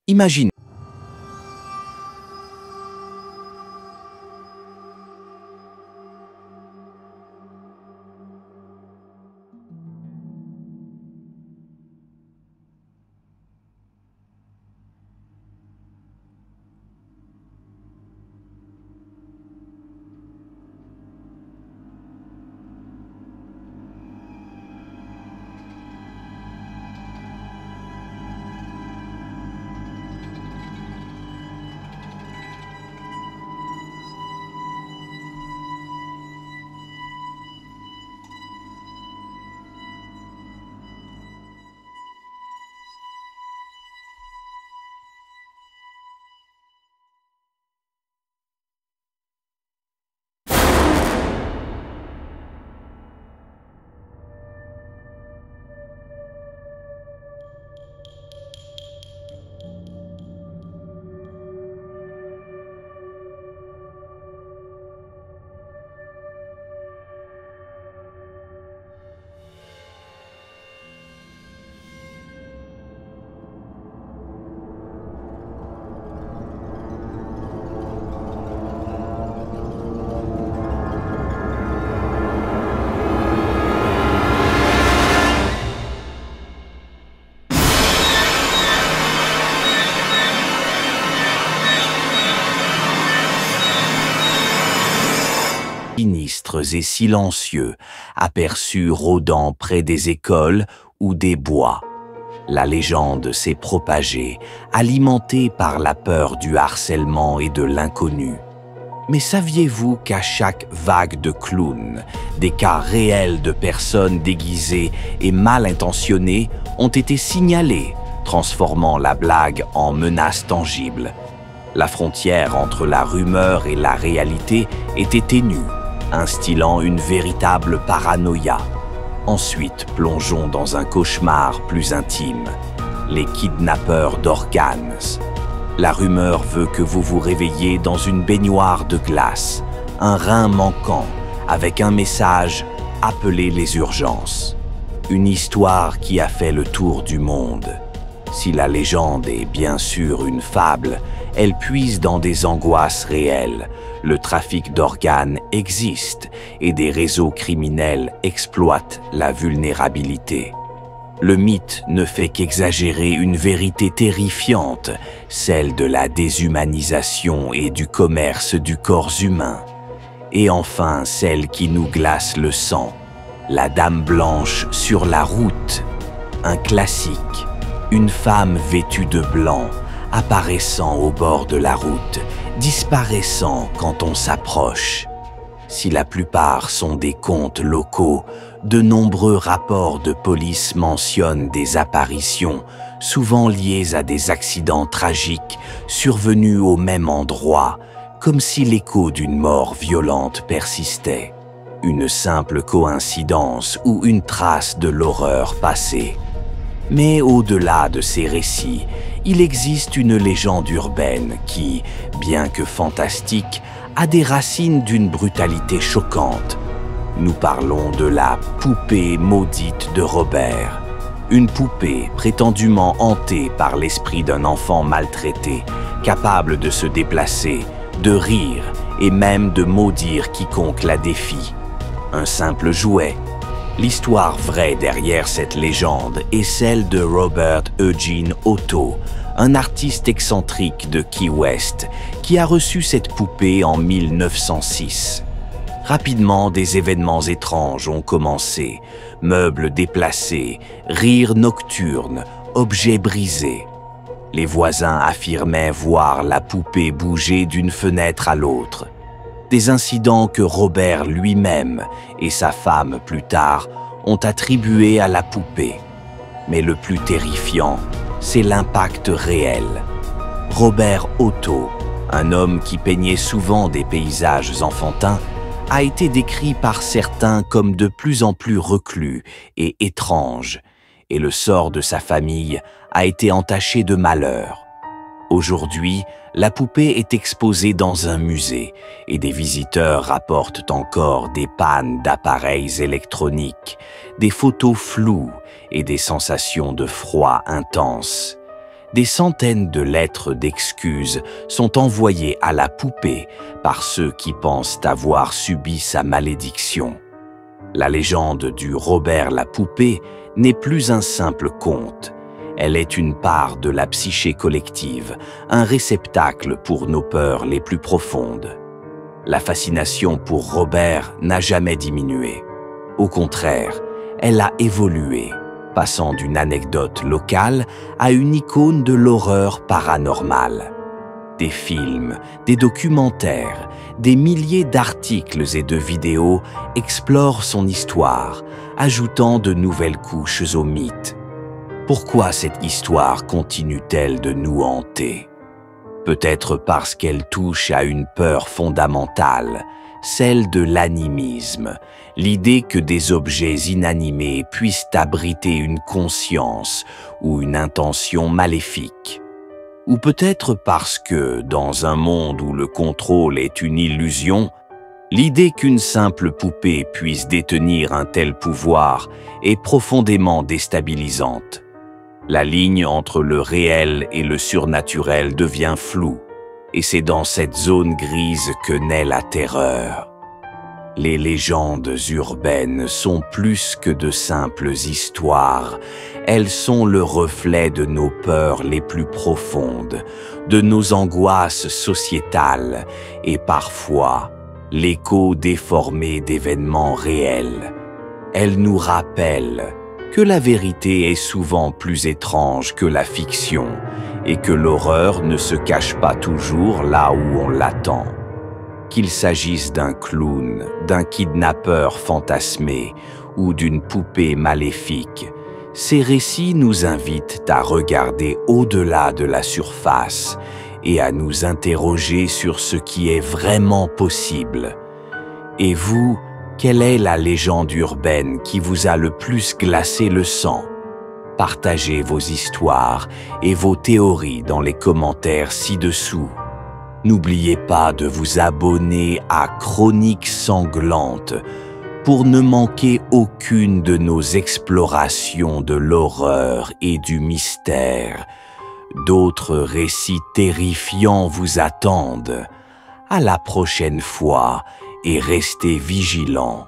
Imaginez. Sinistres et silencieux, aperçus rôdant près des écoles ou des bois. La légende s'est propagée, alimentée par la peur du harcèlement et de l'inconnu. Mais saviez-vous qu'à chaque vague de clowns, des cas réels de personnes déguisées et mal intentionnées ont été signalés, transformant la blague en menace tangible? La frontière entre la rumeur et la réalité était ténue, instillant une véritable paranoïa. Ensuite, plongeons dans un cauchemar plus intime, les kidnappeurs d'organes. La rumeur veut que vous vous réveillez dans une baignoire de glace, un rein manquant, avec un message « Appelez les urgences ». Une histoire qui a fait le tour du monde. Si la légende est bien sûr une fable, elle puise dans des angoisses réelles. Le trafic d'organes existe et des réseaux criminels exploitent la vulnérabilité. Le mythe ne fait qu'exagérer une vérité terrifiante, celle de la déshumanisation et du commerce du corps humain. Et enfin, celle qui nous glace le sang, la Dame Blanche sur la route. Un classique, une femme vêtue de blanc, apparaissant au bord de la route, disparaissant quand on s'approche. Si la plupart sont des contes locaux, de nombreux rapports de police mentionnent des apparitions, souvent liées à des accidents tragiques survenus au même endroit, comme si l'écho d'une mort violente persistait. Une simple coïncidence ou une trace de l'horreur passée. Mais au-delà de ces récits, il existe une légende urbaine qui, bien que fantastique, a des racines d'une brutalité choquante. Nous parlons de la poupée maudite de Robert. Une poupée prétendument hantée par l'esprit d'un enfant maltraité, capable de se déplacer, de rire et même de maudire quiconque la défie. Un simple jouet. L'histoire vraie derrière cette légende est celle de Robert Eugene Otto, un artiste excentrique de Key West qui a reçu cette poupée en 1906. Rapidement, des événements étranges ont commencé. Meubles déplacés, rires nocturnes, objets brisés. Les voisins affirmaient voir la poupée bouger d'une fenêtre à l'autre. Des incidents que Robert lui-même et sa femme plus tard ont attribués à la poupée. Mais le plus terrifiant, c'est l'impact réel. Robert Otto, un homme qui peignait souvent des paysages enfantins, a été décrit par certains comme de plus en plus reclus et étrange, et le sort de sa famille a été entaché de malheur. Aujourd'hui, la poupée est exposée dans un musée et des visiteurs rapportent encore des pannes d'appareils électroniques, des photos floues et des sensations de froid intense. Des centaines de lettres d'excuses sont envoyées à la poupée par ceux qui pensent avoir subi sa malédiction. La légende du Robert la poupée n'est plus un simple conte. Elle est une part de la psyché collective, un réceptacle pour nos peurs les plus profondes. La fascination pour Robert n'a jamais diminué. Au contraire, elle a évolué, passant d'une anecdote locale à une icône de l'horreur paranormale. Des films, des documentaires, des milliers d'articles et de vidéos explorent son histoire, ajoutant de nouvelles couches au mythe. Pourquoi cette histoire continue-t-elle de nous hanter? Peut-être parce qu'elle touche à une peur fondamentale, celle de l'animisme, l'idée que des objets inanimés puissent abriter une conscience ou une intention maléfique. Ou peut-être parce que, dans un monde où le contrôle est une illusion, l'idée qu'une simple poupée puisse détenir un tel pouvoir est profondément déstabilisante. La ligne entre le réel et le surnaturel devient floue, et c'est dans cette zone grise que naît la terreur. Les légendes urbaines sont plus que de simples histoires. Elles sont le reflet de nos peurs les plus profondes, de nos angoisses sociétales et parfois l'écho déformé d'événements réels. Elles nous rappellent que la vérité est souvent plus étrange que la fiction et que l'horreur ne se cache pas toujours là où on l'attend. Qu'il s'agisse d'un clown, d'un kidnappeur fantasmé ou d'une poupée maléfique, ces récits nous invitent à regarder au-delà de la surface et à nous interroger sur ce qui est vraiment possible. Et vous, quelle est la légende urbaine qui vous a le plus glacé le sang? Partagez vos histoires et vos théories dans les commentaires ci-dessous. N'oubliez pas de vous abonner à Chroniques Sanglantes pour ne manquer aucune de nos explorations de l'horreur et du mystère. D'autres récits terrifiants vous attendent. À la prochaine fois et restez vigilants.